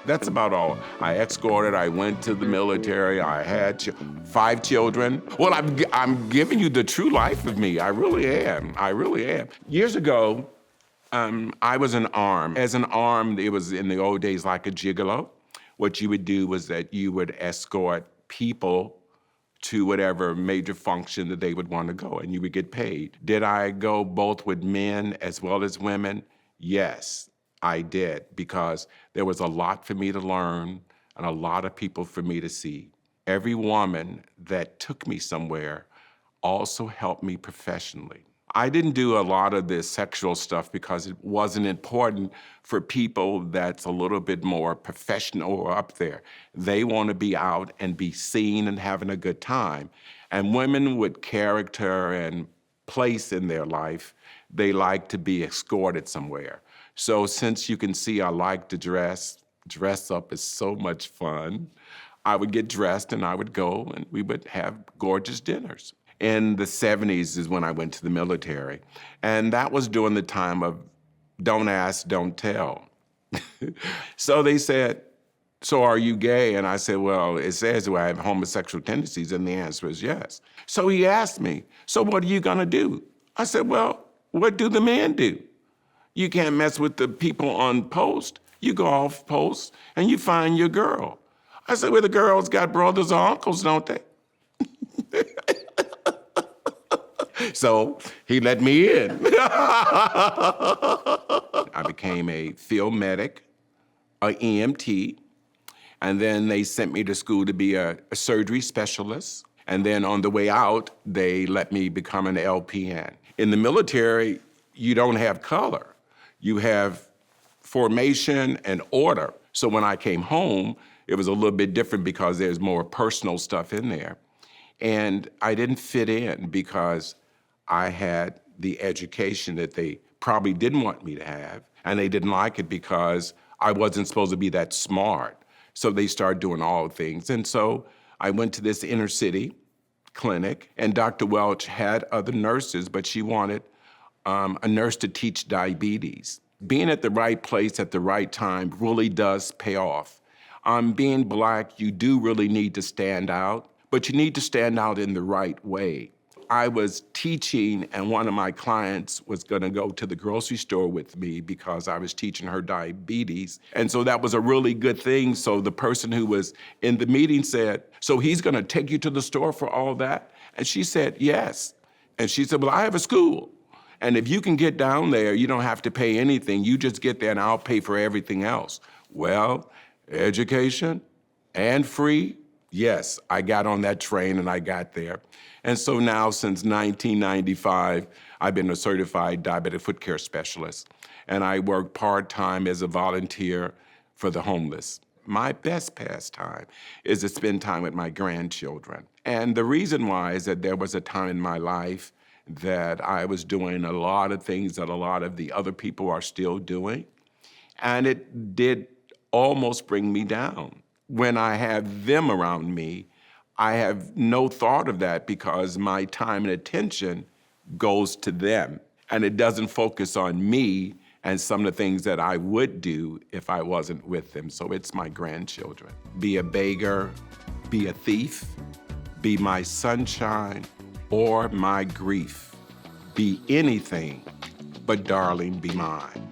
That's about all. I escorted, I went to the military, I had 5 children. Well, I'm giving you the true life of me. I really am. I really am. Years ago, I was an arm. As an arm, it was in the old days like a gigolo. What you would do was that you would escort people to whatever major function that they would want to go, and you would get paid. Did I go both with men as well as women? Yes, I did, because there was a lot for me to learn and a lot of people for me to see. Every woman that took me somewhere also helped me professionally. I didn't do a lot of this sexual stuff because it wasn't important for people that's a little bit more professional or up there. They want to be out and be seen and having a good time. And women with character and place in their life, they like to be escorted somewhere. So since you can see I like to dress up is so much fun. I would get dressed and I would go and we would have gorgeous dinners. In the 70s is when I went to the military. And that was during the time of don't ask, don't tell. So they said, so are you gay? And I said, well, it says do I have homosexual tendencies? And the answer is yes. So he asked me, so what are you gonna do? I said, well, what do the men do? You can't mess with the people on post. You go off post and you find your girl. I said, well, the girls got brothers or uncles, don't they? So he let me in. I became a field medic, an EMT, and then they sent me to school to be a surgery specialist. And then on the way out, they let me become an LPN. In the military, you don't have color. You have formation and order. So when I came home, it was a little bit different because there's more personal stuff in there. And I didn't fit in because I had the education that they probably didn't want me to have, and they didn't like it because I wasn't supposed to be that smart. So they started doing all things. And so I went to this inner city clinic, and Dr. Welch had other nurses, but she wanted a nurse to teach diabetes. Being at the right place at the right time really does pay off. Being Black, you do really need to stand out, but you need to stand out in the right way. I was teaching, and one of my clients was gonna go to the grocery store with me because I was teaching her diabetes. And so that was a really good thing. So the person who was in the meeting said, so he's gonna take you to the store for all that? And she said, yes. And she said, well, I have a school. And if you can get down there, you don't have to pay anything. You just get there and I'll pay for everything else. Well, education and free, yes, I got on that train and I got there. And so now since 1995, I've been a certified diabetic foot care specialist. And I work part-time as a volunteer for the homeless. My best pastime is to spend time with my grandchildren. And the reason why is that there was a time in my life that I was doing a lot of things that a lot of the other people are still doing. And it did almost bring me down. When I have them around me, I have no thought of that because my time and attention goes to them. And it doesn't focus on me and some of the things that I would do if I wasn't with them. So it's my grandchildren. Be a beggar, be a thief, be my sunshine or my grief. Be anything, but darling, be mine.